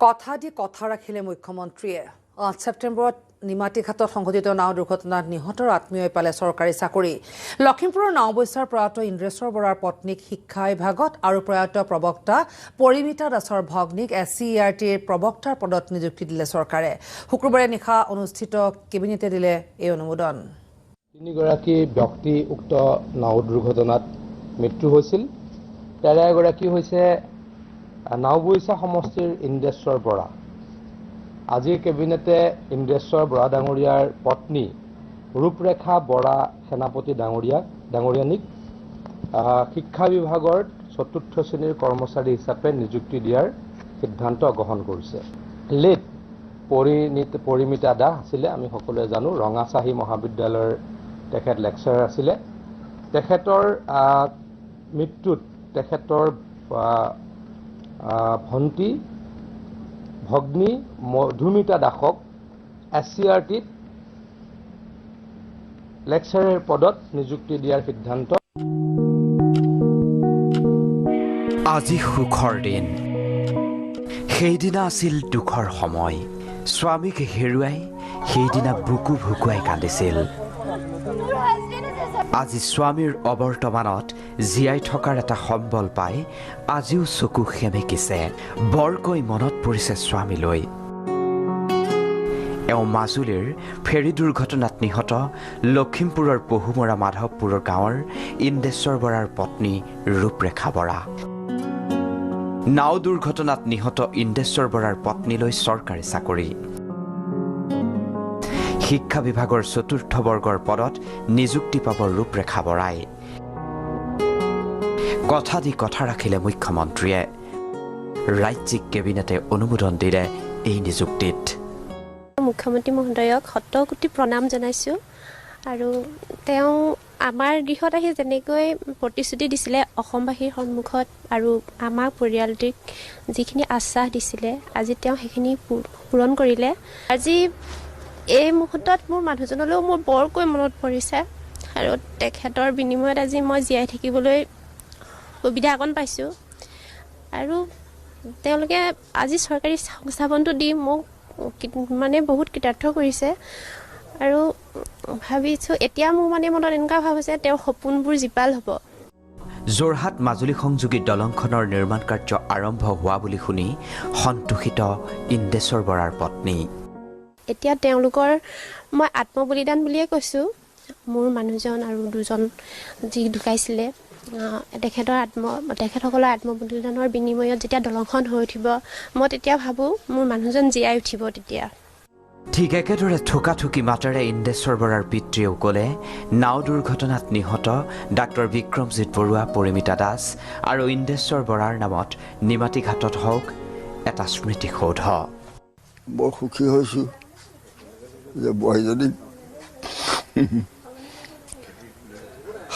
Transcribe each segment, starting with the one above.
কথা দি কথা ৰাখিলে মুখ্যমন্ত্ৰীয়ে 8 ছেপ্টেম্বৰত নিমাতীঘাটত সংঘটিত নাও দুৰ্ঘটনাত নিহতৰ আত্মীয়ই পালে চৰকাৰী চাকৰি লখিমপুৰৰ নাওবৈচাৰ প্ৰয়াত ইন্দ্ৰেশ্বৰ বৰাৰ পত্নীক শিক্ষা বিভাগত আৰু প্ৰয়াত প্ৰবক্তা পৰিমিতা দাসৰ ভগ্নীক SCERTৰ প্ৰবক্তাৰ পদত নিযুক্তি দিলে চৰকাৰে শুক্ৰবাৰে নিশা অনুষ্ঠিত কেবিনেটে দিলে এই অনুমোদন তিনিগৰাকী ব্যক্তি উক্ত নাও দুৰ্ঘটনাত মৃত্যু হৈছিল তাৰে এগৰাকী হৈছে নাওবৈচা সমষ্টিৰ ইন্দ্ৰেশ্বৰ বৰা আজিৰ কেবিনেটে ইন্দ্ৰেশ্বৰ বৰা ডাঙৰীয়াৰ পত্নী ৰূপৰেখা বৰা সেনাপতি ডাঙৰীয়ানিক শিক্ষা বিভাগৰ ৪ৰ্থ শ্ৰেণীৰ কৰ্মচাৰী হিচাপে নিযুক্তি দিয়াৰ সিদ্ধান্ত গ্ৰহণ কৰিছে লেট পৰিমিতা দাস আছিলে আমি সকলোৱে জানো ৰঙাচাহী মহাবিদ্যালয়ৰ তেখেত লেকচাৰাৰ আছিলে তেখেতৰ মৃত্যুত তেখেতৰ ভণ্টি ভগ্নী মধুমিতা দাসক SCERTত লেকচাৰৰ পদত নিযুক্তি দিয়াৰ সিদ্ধান্ত আজি সুখৰ দিন সেইদিনা আছিল দুখৰ সময় স্বামীক হেৰুৱাই সেইদিনা বুকু ভুকুৱাই কান্দিছিল আজি স্বামীৰ অবৰ্তমানত জীয়াই থকাৰ এটা সম্বল পাই আজিও চকু সেমেকিছে বৰকৈ মনত পৰিছে স্বামীলৈ এওঁ মাজুলীৰ ফেৰী দুৰ্ঘটনাত নিহত লখিমপুৰৰ পহুমৰা মাধৱপুৰৰ গাঁৱৰ ইন্দ্ৰেশ্বৰ বৰাৰ পত্নী ৰূপৰেখা বৰা নাও দুৰ্ঘটনাত নিহত ইন্দ্ৰেশ্বৰ বৰাৰ পত্নীলৈ চৰকাৰী চাকৰি শিক্ষা বিভাগৰ ৪ৰ্থ বৰ্গৰ পদত নিযুক্তি পাব ৰূপৰেখা বৰাই কথা দি কথা ৰাখিলে মুখ্যমন্ত্ৰীয়ে ৰাজ্যিক কেবিনেটে অনুমোদন দিলে এই নিযুক্তিত মুখ্যমন্ত্ৰী মহোদয়ক শতকোটি প্ৰণাম জনাইছোঁ আৰু তেওঁ আমাৰ গৃহত আহি যেনেকৈ প্ৰতিশ্ৰুতি দিছিলে অসমবাসীৰ সন্মুখত আৰু আমাৰ পৰিয়ালটিক যিখিনি আশ্বাস দিছিলে আজি তেওঁ সেইখিনি পূৰণ কৰিলে আজি এই মুহূৰ্তত মোৰ মানুহজনলৈও মোৰ বৰকৈ মনত পৰিছে আৰু তেখেতৰ বিনিময়ত আজি মই জীয়াই থাকিবলৈ সুবিধা অকণ পাইছোঁ আৰু তেওঁলোকে আজি চৰকাৰী সংস্থাপনটো দি মোক মানে বহুত কৃতাৰ্থ কৰিছে আৰু ভাবিছোঁ এতিয়া মোৰ মানে মনত এনেকুৱা ভাৱ হৈছে তেওঁৰ সপোনবোৰ জীপাল হ'ব যোৰহাট মাজুলী সংযোগী দলংখনৰ নিৰ্মাণ কাৰ্য আৰম্ভ হোৱা বুলি শুনি সন্তোষিত ইন্দ্ৰেশ্বৰ বৰাৰ পত্নী এতিয়া তেওঁলোকৰ মই আত্মবলিদান বুলিয়ে কৈছোঁ মোৰ মানুহজন আৰু দুজন যি ঢুকাইছিলে তেখেতসকলৰ আত্মবলিদানৰ বিনিময়ত যেতিয়া দলংখন হৈ উঠিব মই তেতিয়া ভাবোঁ মোৰ মানুহজন জীয়াই উঠিব তেতিয়া ঠিক একেদৰে থুকাথুকি মাতেৰে ইন্দ্ৰেশ্বৰ বৰাৰ পিতৃয়েও ক'লে নাও দুৰ্ঘটনাত নিহত ডাক্তৰ বিক্ৰমজিৎ বৰুৱা পৰিমিতা দাস আৰু ইন্দ্ৰেশ্বৰ বৰাৰ নামত নিমাতীঘাটত হওক এটা স্মৃতিসৌধ বৰ সুখী হৈছোঁ যে বোৱাৰীজনীক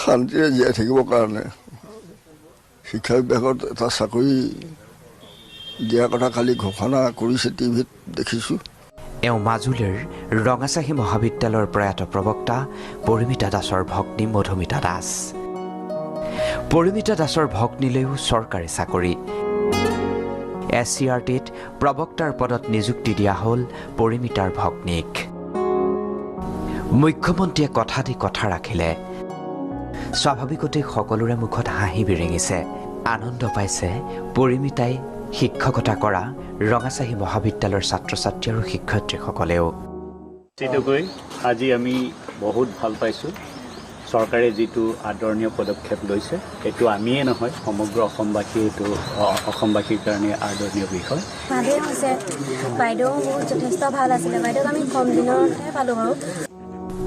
শান্তিৰে জীয়াই থাকিবৰ কাৰণে শিক্ষা বিভাগত এটা চাকৰি দিয়াৰ কথা কালি ঘোষণা কৰিছে টিভিত দেখিছোঁ এওঁ মাজুলীৰ ৰঙাচাহী মহাবিদ্যালয়ৰ প্ৰয়াত প্ৰবক্তা পৰিমিতা দাসৰ ভগ্নী মধুমিতা দাস পৰিমিতা দাসৰ ভগ্নীলৈও চৰকাৰী চাকৰি SCERTত প্ৰবক্তাৰ পদত নিযুক্তি দিয়া হ'ল পৰিমিতাৰ ভগ্নীক মুখ্যমন্ত্ৰীয়ে কথা দি কথা ৰাখিলে স্বাভাৱিকতে সকলোৰে মুখত হাঁহি বিৰিঙিছে আনন্দ পাইছে পৰিমিতাই শিক্ষকতা কৰা ৰঙাচাহী মহাবিদ্যালয়ৰ ছাত্ৰ ছাত্ৰী আৰু শিক্ষয়িত্ৰীসকলেও আজি আমি বহুত ভাল পাইছোঁ চৰকাৰে যিটো আদৰণীয় পদক্ষেপ লৈছে এইটো আমিয়ে নহয় সমগ্ৰ অসমবাসী এইটো অসমবাসীৰ কাৰণে আদৰণীয় বিষয় ভালেই হৈছে বাইদেউ বহুত যথেষ্ট ভাল আছিলে বাইদেউক আমি কম দিনৰহে পালোঁ বাৰু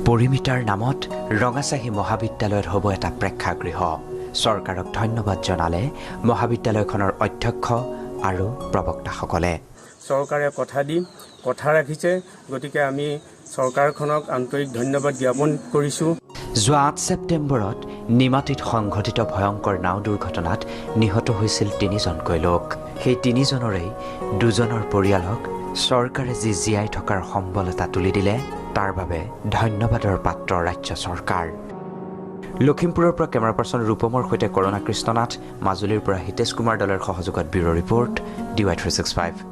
পৰিমিতাৰ নামত ৰঙাচাহী মহাবিদ্যালয়ত হ'ব এটা প্ৰেক্ষাগৃহ চৰকাৰক ধন্যবাদ জনালে মহাবিদ্যালয়খনৰ অধ্যক্ষ আৰু প্ৰবক্তাসকলে চৰকাৰে কথা ৰাখিছে গতিকে আমি চৰকাৰখনক আন্তৰিক ধন্যবাদ জ্ঞাপন কৰিছোঁ যোৱা 8 ছেপ্টেম্বৰত নিমাতীত সংঘটিত ভয়ংকৰ নাও দুৰ্ঘটনাত নিহত হৈছিল 3জনকৈ লোক সেই 3জনৰেই 2জনৰ পৰিয়ালক চৰকাৰে যি জীয়াই থকাৰ সম্বল এটা তুলি দিলে তাৰ বাবে ধন্যবাদৰ পাত্ৰ ৰাজ্য চৰকাৰ লখিমপুৰৰ পৰা কেমেৰা পাৰ্চন ৰূপমৰ সৈতে কৰোনা কৃষ্ণনাথ মাজুলীৰ পৰা হিতেশ কুমাৰ দলৰ সহযোগত ব্যুৰো ৰিপৰ্ট DY365